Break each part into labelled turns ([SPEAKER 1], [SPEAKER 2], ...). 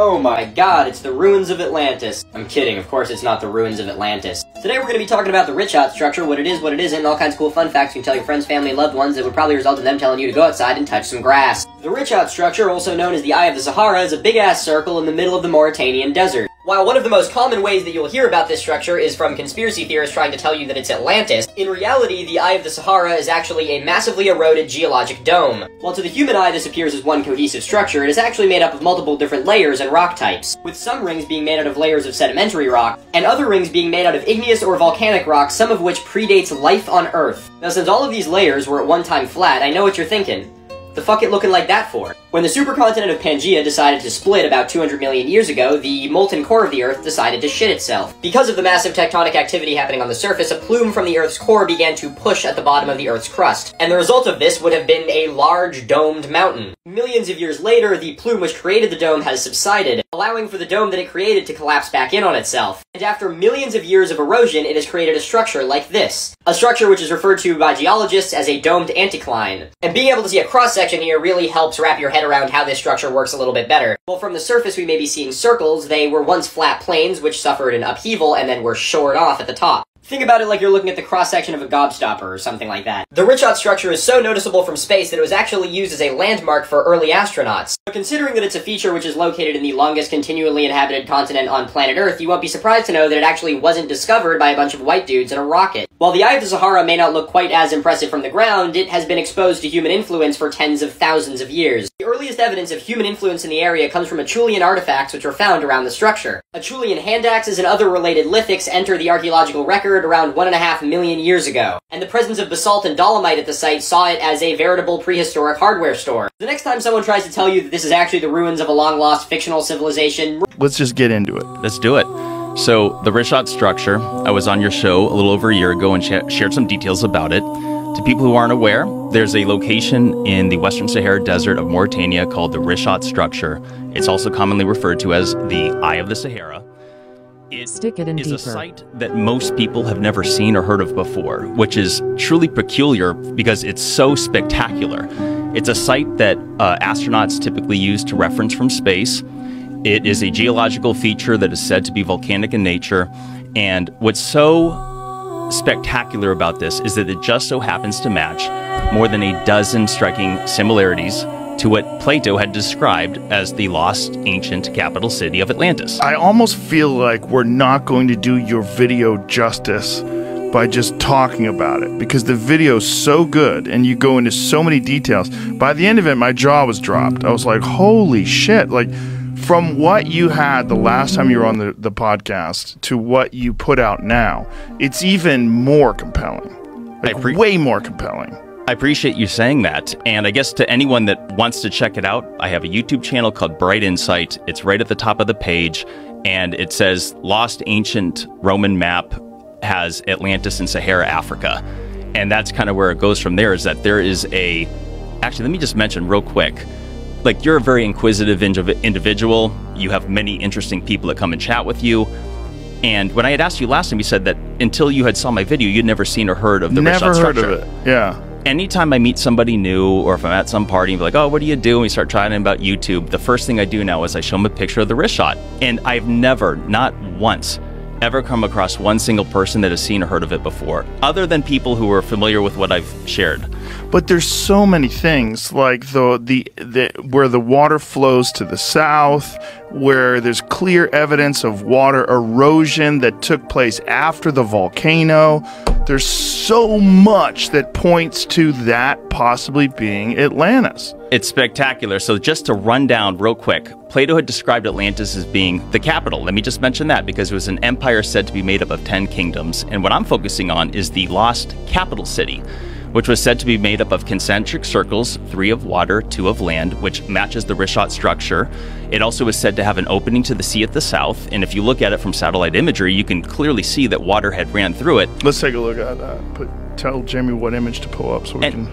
[SPEAKER 1] Oh my god, it's the ruins of Atlantis. I'm kidding, of course it's not the ruins of Atlantis. Today we're going to be talking about the Richat structure, what it is, what it isn't, and all kinds of cool fun facts you can tell your friends, family, and loved ones that would probably result in them telling you to go outside and touch some grass. The Richat structure, also known as the Eye of the Sahara, is a big-ass circle in the middle of the Mauritanian desert. While one of the most common ways that you'll hear about this structure is from conspiracy theorists trying to tell you that it's Atlantis, in reality, the Eye of the Sahara is actually a massively eroded geologic dome. While to the human eye this appears as one cohesive structure, it is actually made up of multiple different layers and rock types, with some rings being made out of layers of sedimentary rock, and other rings being made out of igneous or volcanic rock, some of which predates life on Earth. Now, since all of these layers were at one time flat, I know what you're thinking. The fuck it looking like that for? When the supercontinent of Pangaea decided to split about 200 million years ago, the molten core of the Earth decided to shit itself. Because of the massive tectonic activity happening on the surface, a plume from the Earth's core began to push at the bottom of the Earth's crust, and the result of this would have been a large domed mountain. Millions of years later, the plume which created the dome has subsided, allowing for the dome that it created to collapse back in on itself. And after millions of years of erosion, it has created a structure like this. A structure which is referred to by geologists as a domed anticline. And being able to see a cross-section here really helps wrap your head around how this structure works a little bit better. Well, from the surface we may be seeing circles. They were once flat plains which suffered an upheaval and then were shored off at the top. Think about it like you're looking at the cross-section of a gobstopper or something like that. The Richat structure is so noticeable from space that it was actually used as a landmark for early astronauts. But considering that it's a feature which is located in the longest continually inhabited continent on planet Earth, you won't be surprised to know that it actually wasn't discovered by a bunch of white dudes in a rocket. While the Eye of the Sahara may not look quite as impressive from the ground, it has been exposed to human influence for tens of thousands of years. The earliest evidence of human influence in the area comes from Acheulean artifacts which were found around the structure. Acheulean hand axes and other related lithics enter the archaeological record around 1.5 million years ago, and the presence of basalt and dolomite at the site saw it as a veritable prehistoric hardware store. The next time someone tries to tell you that this is actually the ruins of a long-lost fictional civilization,
[SPEAKER 2] let's just get into it.
[SPEAKER 3] Let's do it. So, the Richat structure, I was on your show a little over a year ago and shared some details about it. To people who aren't aware, there's a location in the Western Sahara Desert of Mauritania called the Richat structure. It's also commonly referred to as the Eye of the Sahara. It is a site that most people have never seen or heard of before, which is truly peculiar because it's so spectacular. It's a site that astronauts typically use to reference from space. It is a geological feature that is said to be volcanic in nature, and what's so spectacular about this is that it just so happens to match more than a dozen striking similarities to what Plato had described as the lost ancient capital city of Atlantis.
[SPEAKER 2] I almost feel like we're not going to do your video justice by just talking about it, because the video is so good and you go into so many details. By the end of it, my jaw was dropped. I was like, holy shit. Like, from what you had the last time you were on the podcast to what you put out now, it's even more compelling. Like, way more compelling.
[SPEAKER 3] I appreciate you saying that, and I guess to anyone that wants to check it out, I have a YouTube channel called Bright Insight. It's right at the top of the page, and it says Lost Ancient Roman Map has Atlantis and Sahara Africa. And that's kind of where it goes from there, is that there is a... Actually, let me just mention real quick. Like, you're a very inquisitive individual. You have many interesting people that come and chat with you. And when I had asked you last time, you said that until you had saw my video, you'd never seen or heard of the Richat structure.
[SPEAKER 2] Never heard of it, yeah.
[SPEAKER 3] Anytime I meet somebody new, or if I'm at some party, and be like, oh, what do you do? And we start chatting about YouTube. The first thing I do now is I show them a picture of the Richat. And I've never, not once, ever come across one single person that has seen or heard of it before, other than people who are familiar with what I've shared.
[SPEAKER 2] But there's so many things, like where the water flows to the south, where there's clear evidence of water erosion that took place after the volcano. There's so much that points to that possibly being Atlantis.
[SPEAKER 3] It's spectacular. So just to run down real quick, Plato had described Atlantis as being the capital. Let me just mention that because it was an empire said to be made up of 10 kingdoms. And what I'm focusing on is the lost capital city, which was said to be made up of concentric circles, 3 of water, 2 of land, which matches the Richat structure. It also was said to have an opening to the sea at the south, and if you look at it from satellite imagery, you can clearly see that water had ran through it.
[SPEAKER 2] Let's take a look at that. Tell Jamie what image to pull up so we can...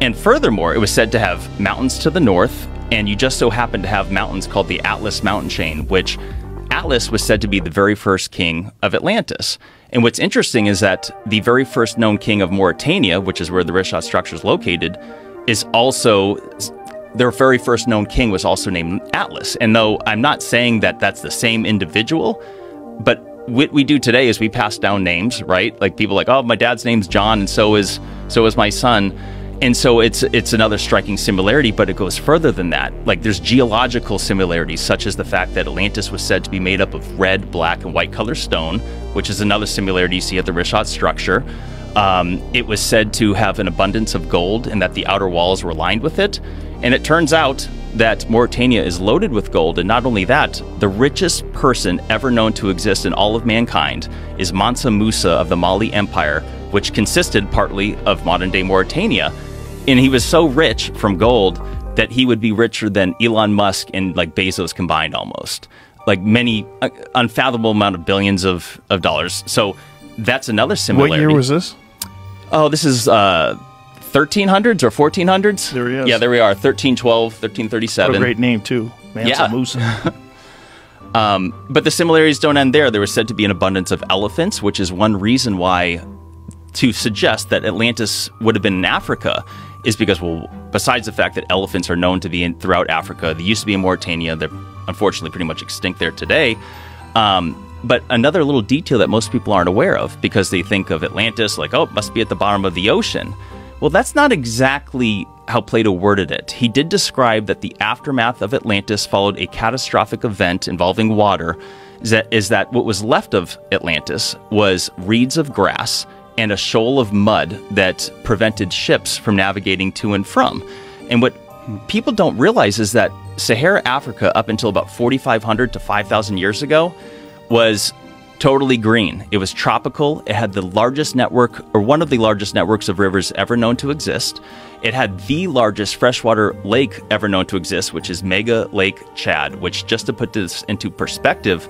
[SPEAKER 3] And furthermore, it was said to have mountains to the north, and you just so happen to have mountains called the Atlas mountain chain, which Atlas was said to be the very first king of Atlantis. And what's interesting is that the very first known king of Mauritania, which is where the Richat structure is located, is also their very first known king was also named Atlas. And though I'm not saying that that's the same individual, but what we do today is we pass down names, right? Like people like, oh, my dad's name's John, and so is my son. And so it's another striking similarity, but it goes further than that. Like there's geological similarities, such as the fact that Atlantis was said to be made up of red, black, and white color stone, which is another similarity you see at the Richat structure. It was said to have an abundance of gold and that the outer walls were lined with it. And it turns out that Mauritania is loaded with gold. And not only that, the richest person ever known to exist in all of mankind is Mansa Musa of the Mali Empire, which consisted partly of modern-day Mauritania. And he was so rich from gold that he would be richer than Elon Musk and like Bezos combined almost. Like many unfathomable amount of billions of dollars. So that's another similarity.
[SPEAKER 2] What year was this?
[SPEAKER 3] Oh, this is 1300s or 1400s.
[SPEAKER 2] There he is.
[SPEAKER 3] Yeah, there we are. 1312, 1337.
[SPEAKER 2] What a great name, too. Mansa Musa.
[SPEAKER 3] But the similarities don't end there. There was said to be an abundance of elephants, which is one reason why to suggest that Atlantis would have been in Africa is because, well, besides the fact that elephants are known to be throughout Africa, they used to be in Mauritania. They're unfortunately pretty much extinct there today. But another little detail that most people aren't aware of, because they think of Atlantis like, oh, it must be at the bottom of the ocean. Well, that's not exactly how Plato worded it. He did describe that the aftermath of Atlantis followed a catastrophic event involving water, is that what was left of Atlantis was reeds of grass and a shoal of mud that prevented ships from navigating to and from. And what people don't realize is that Sahara Africa, up until about 4,500 to 5,000 years ago, was totally green. It was tropical. It had the largest network, or one of the largest networks of rivers ever known to exist. It had the largest freshwater lake ever known to exist, which is Mega Lake Chad, which, just to put this into perspective,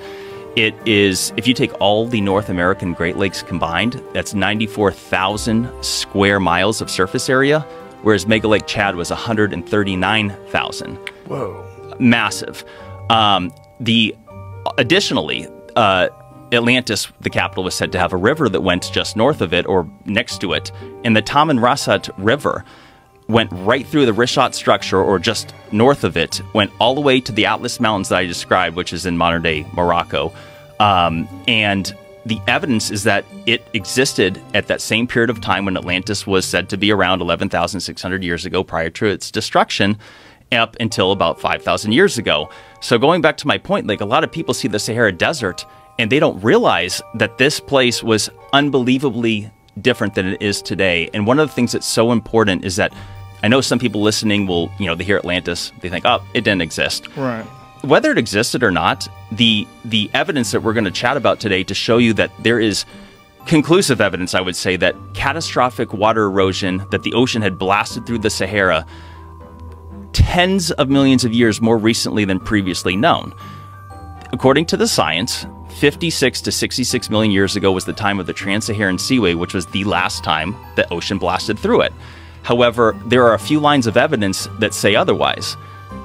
[SPEAKER 3] it is, if you take all the North American Great Lakes combined, that's 94,000 square miles of surface area, whereas Mega Lake Chad was 139,000.
[SPEAKER 2] Whoa.
[SPEAKER 3] Massive. Additionally, Atlantis, the capital, was said to have a river that went just north of it or next to it. And the Tamanrasset River went right through the Richat structure, or just north of it, went all the way to the Atlas Mountains that I described, which is in modern-day Morocco. And the evidence is that it existed at that same period of time when Atlantis was said to be around 11,600 years ago prior to its destruction, up until about 5,000 years ago. So going back to my point, like a lot of people see the Sahara Desert and they don't realize that this place was unbelievably different than it is today. And one of the things that's so important is that I know some people listening will, they hear Atlantis, they think, oh, it didn't exist.
[SPEAKER 2] Right.
[SPEAKER 3] Whether it existed or not, the evidence that we're going to chat about today to show you that there is conclusive evidence, I would say, that catastrophic water erosion, that the ocean had blasted through the Sahara tens of millions of years more recently than previously known. According to the science, 56 to 66 million years ago was the time of the Trans-Saharan Seaway, which was the last time the ocean blasted through it. However, there are a few lines of evidence that say otherwise.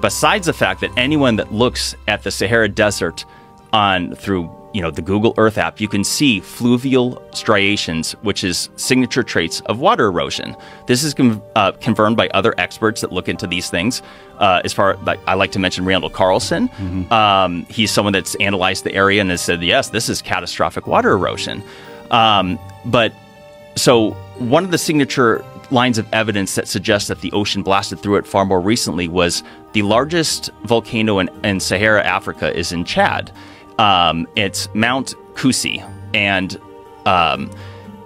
[SPEAKER 3] Besides the fact that anyone that looks at the Sahara Desert through the Google Earth app, you can see fluvial striations, which is signature traits of water erosion. This is confirmed by other experts that look into these things. I like to mention Randall Carlson. Mm-hmm. He's someone that's analyzed the area and has said, yes, this is catastrophic water erosion. So one of the signature lines of evidence that suggests that the ocean blasted through it far more recently was the largest volcano in Sahara Africa is in Chad. It's Mount Kusi, and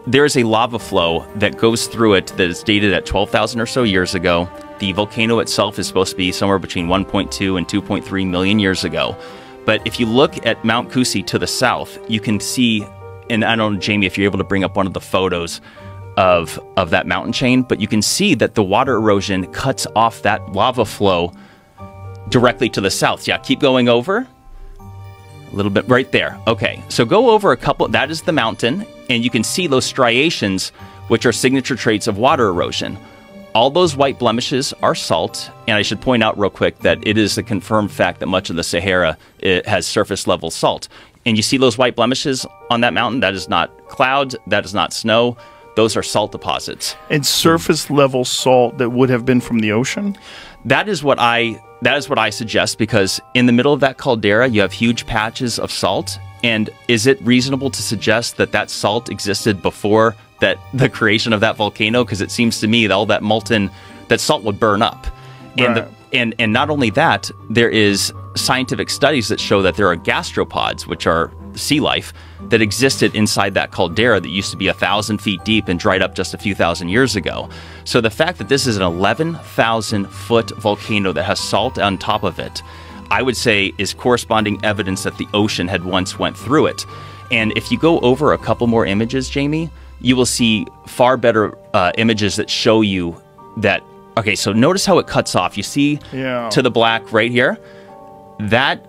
[SPEAKER 3] there is a lava flow that goes through it that is dated at 12,000 or so years ago. The volcano itself is supposed to be somewhere between 1.2 and 2.3 million years ago. But if you look at Mount Kusi to the south, you can see, and I don't know, Jamie, if you're able to bring up one of the photos of that mountain chain, but you can see that the water erosion cuts off that lava flow directly to the south. Yeah, keep going over. A little bit right there. Okay, so go over a couple. That is the mountain, and you can see those striations, which are signature traits of water erosion. All those white blemishes are salt, and I should point out real quick that it is a confirmed fact that much of the Sahara has surface level salt. And you see those white blemishes on that mountain? That is not clouds. That is not snow. Those are salt deposits.
[SPEAKER 2] And surface level salt that would have been from the ocean?
[SPEAKER 3] that is what I suggest, because in the middle of that caldera, you have huge patches of salt. And is it reasonable to suggest that that salt existed before the creation of that volcano? Because it seems to me that all that that salt would burn up.
[SPEAKER 2] Right.
[SPEAKER 3] And not only that, there is scientific studies that show that there are gastropods, which are sea life, that existed inside that caldera that used to be 1,000 feet deep and dried up just a few thousand years ago. So the fact that this is an 11,000-foot volcano that has salt on top of it, I would say is corresponding evidence that the ocean had once went through it. And if you go over a couple more images, Jamie, you will see far better images that show you that. Okay, so notice how it cuts off. You see to the black right here? That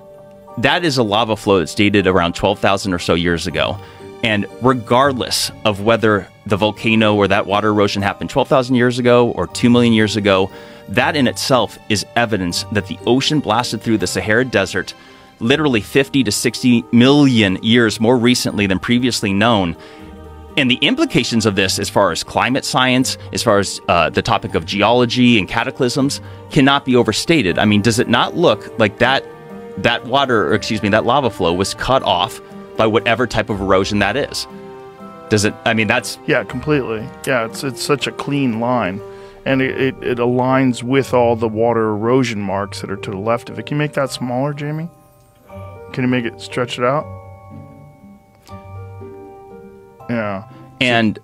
[SPEAKER 3] is a lava flow that's dated around 12,000 or so years ago. And regardless of whether the volcano or that water erosion happened 12,000 years ago or 2 million years ago, that in itself is evidence that the ocean blasted through the Sahara Desert literally 50 to 60 million years more recently than previously known. And the implications of this, as far as climate science, as far as the topic of geology and cataclysms, cannot be overstated. I mean, does it not look like that lava flow was cut off by whatever type of erosion that is? Does it? I mean, that's...
[SPEAKER 2] Yeah, completely. Yeah, it's such a clean line. And it aligns with all the water erosion marks that are to the left of it. Can you make that smaller, Jamie? Can you make it, stretch it out? Yeah.
[SPEAKER 3] And,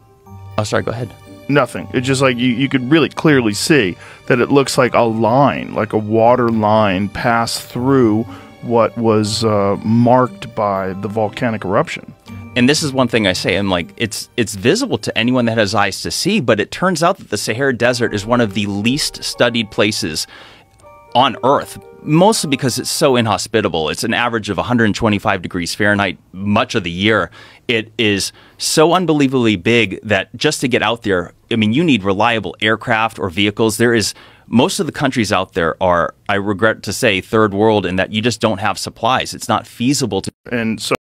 [SPEAKER 3] oh, sorry, go ahead.
[SPEAKER 2] Nothing. It's just like you could really clearly see that it looks like a line, like a water line passed through what was marked by the volcanic eruption.
[SPEAKER 3] And this is one thing I say, I'm like, it's visible to anyone that has eyes to see, but it turns out that the Sahara Desert is one of the least studied places on Earth, mostly because it's so inhospitable. It's an average of 125 degrees Fahrenheit much of the year. It is so unbelievably big that just to get out there, I mean, you need reliable aircraft or vehicles. Most of the countries out there are, I regret to say, third world in that you just don't have supplies. It's not feasible to.
[SPEAKER 2] And so